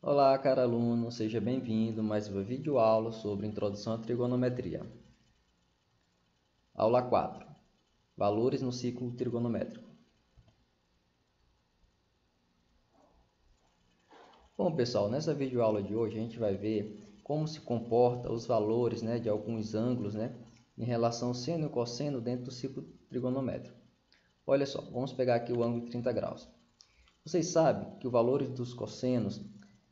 Olá, caro aluno, seja bem-vindo a mais uma videoaula sobre Introdução à Trigonometria. Aula 4. Valores no ciclo trigonométrico. Bom, pessoal, nessa videoaula de hoje a gente vai ver como se comporta os valores de alguns ângulos em relação ao seno e cosseno dentro do ciclo trigonométrico. Olha só, vamos pegar aqui o ângulo de 30 graus. Vocês sabem que o valor dos cossenos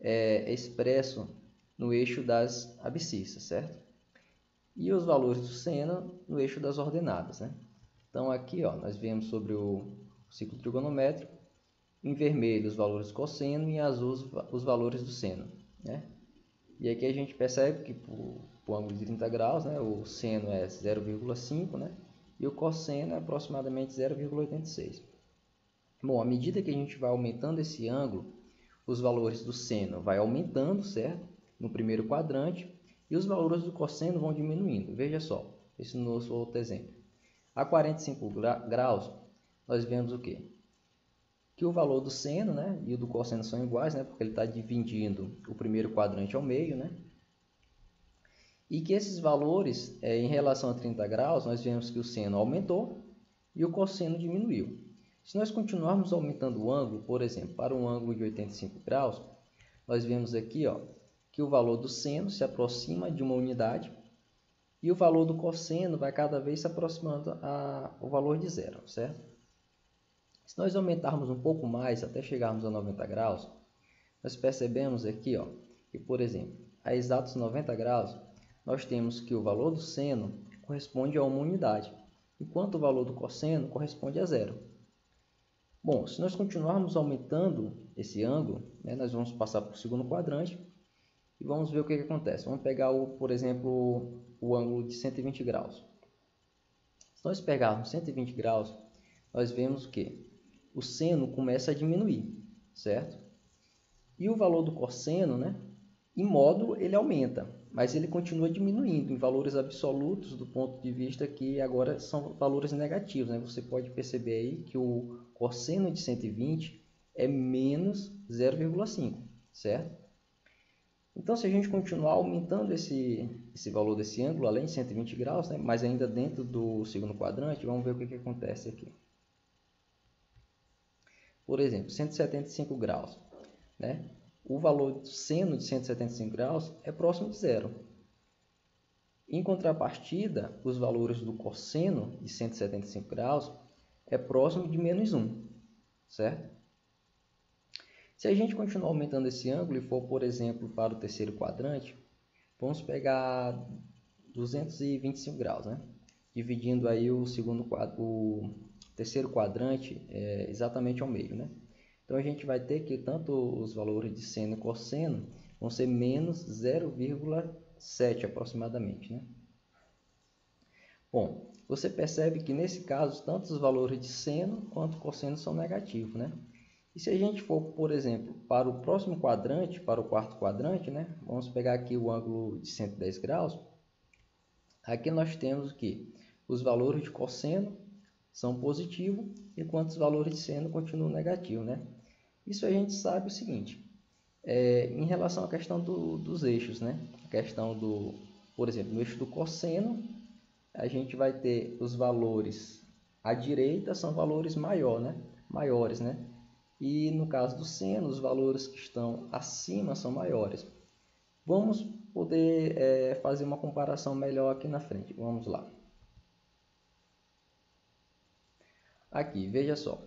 é expresso no eixo das abscissas, certo? E os valores do seno no eixo das ordenadas, né? Então aqui nós vemos sobre o ciclo trigonométrico, em vermelho os valores do cosseno e em azul os valores do seno, né? E aqui a gente percebe que para o ângulo de 30 graus, né, o seno é 0,5, né, e o cosseno é aproximadamente 0,86. Bom, à medida que a gente vai aumentando esse ângulo, os valores do seno vai aumentando, certo? No primeiro quadrante, e os valores do cosseno vão diminuindo. Veja só, esse nosso outro exemplo. A 45 graus, nós vemos o quê? Que o valor do seno, né, e o do cosseno são iguais, né, porque ele está dividindo o primeiro quadrante ao meio, né? E que esses valores, em relação a 30 graus, nós vemos que o seno aumentou e o cosseno diminuiu. Se nós continuarmos aumentando o ângulo, por exemplo, para um ângulo de 85 graus, nós vemos aqui que o valor do seno se aproxima de uma unidade e o valor do cosseno vai cada vez se aproximando ao valor de zero, certo? Se nós aumentarmos um pouco mais até chegarmos a 90 graus, nós percebemos aqui que, por exemplo, a exatos 90 graus, nós temos que o valor do seno corresponde a uma unidade, enquanto o valor do cosseno corresponde a zero. Bom, se nós continuarmos aumentando esse ângulo, né, nós vamos passar para o segundo quadrante e vamos ver o que acontece. Vamos pegar, por exemplo, o ângulo de 120 graus. Se nós pegarmos 120 graus, nós vemos que o seno começa a diminuir, certo? E o valor do cosseno, né, em módulo, ele aumenta, mas ele continua diminuindo em valores absolutos do ponto de vista que agora são valores negativos, né? Você pode perceber aí que o cosseno de 120 é menos 0,5, certo? Então, se a gente continuar aumentando esse valor desse ângulo, além de 120 graus, né, mas ainda dentro do segundo quadrante, vamos ver o que acontece aqui. Por exemplo, 175 graus, né? O valor do seno de 175 graus é próximo de zero. Em contrapartida, os valores do cosseno de 175 graus é próximo de menos 1, certo? Se a gente continuar aumentando esse ângulo e for, por exemplo, para o terceiro quadrante, vamos pegar 225 graus, né? Dividindo aí o terceiro quadrante exatamente ao meio, né? Então a gente vai ter que tanto os valores de seno e cosseno vão ser menos 0,7 aproximadamente, né? Bom, você percebe que nesse caso tanto os valores de seno quanto cosseno são negativos, né? E se a gente for, por exemplo, para o próximo quadrante, para o quarto quadrante, né? Vamos pegar aqui o ângulo de 110 graus. Aqui nós temos que os valores de cosseno são positivos, enquanto os valores de seno continuam negativos, né? Isso a gente sabe o seguinte, em relação à questão dos eixos, né? A questão por exemplo, no eixo do cosseno, a gente vai ter os valores à direita são valores maiores, né? E no caso do seno, os valores que estão acima são maiores. Vamos poder fazer uma comparação melhor aqui na frente. Vamos lá. Aqui, veja só.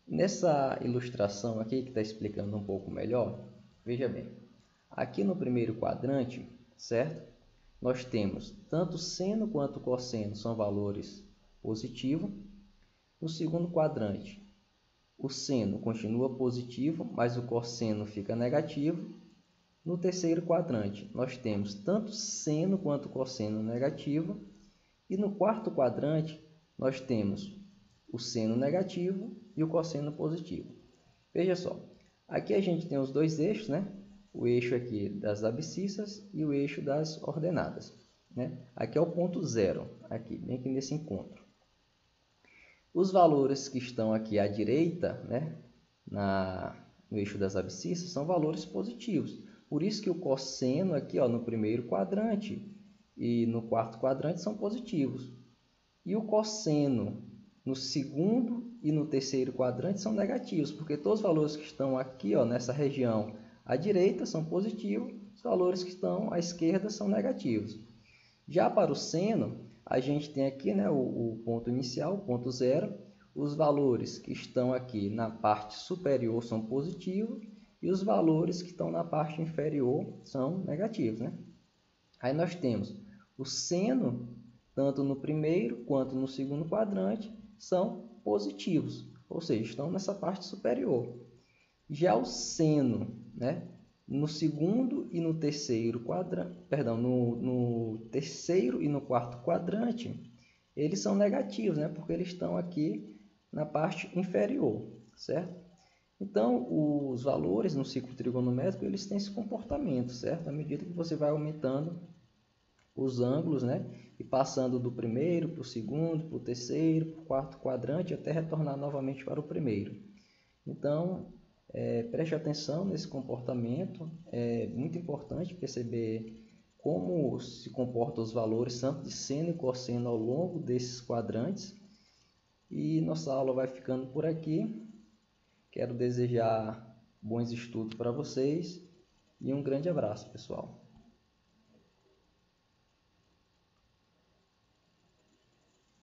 Nessa ilustração aqui que está explicando um pouco melhor, veja bem. Aqui no primeiro quadrante, certo? Nós temos tanto seno quanto cosseno são valores positivos. No segundo quadrante, o seno continua positivo, mas o cosseno fica negativo. No terceiro quadrante, nós temos tanto seno quanto cosseno negativo. E no quarto quadrante, nós temos o seno negativo e o cosseno positivo. Veja só, aqui a gente tem os dois eixos, né? O eixo aqui das abscissas e o eixo das ordenadas, né? Aqui é o ponto zero, aqui, bem aqui nesse encontro. Os valores que estão aqui à direita, né, no eixo das abscissas são valores positivos. Por isso que o cosseno aqui, ó, no primeiro quadrante e no quarto quadrante são positivos. E o cosseno no segundo e no terceiro quadrante são negativos, porque todos os valores que estão aqui, ó, nessa região à direita são positivos, os valores que estão à esquerda são negativos. Já para o seno, a gente tem aqui, né, o ponto inicial, o ponto zero. Os valores que estão aqui na parte superior são positivos e os valores que estão na parte inferior são negativos, né? Aí nós temos o seno, tanto no primeiro quanto no segundo quadrante, são positivos, ou seja, estão nessa parte superior. Já o seno, né, no segundo e no terceiro quadrante, perdão, no terceiro e no quarto quadrante, eles são negativos, né, porque eles estão aqui na parte inferior, certo? Então, os valores no ciclo trigonométrico, eles têm esse comportamento, certo? À medida que você vai aumentando os ângulos, né, e passando do primeiro para o segundo, para o terceiro, para o quarto quadrante, até retornar novamente para o primeiro. Então, preste atenção nesse comportamento, é muito importante perceber como se comportam os valores tanto de seno e cosseno ao longo desses quadrantes. E nossa aula vai ficando por aqui. Quero desejar bons estudos para vocês e um grande abraço, pessoal.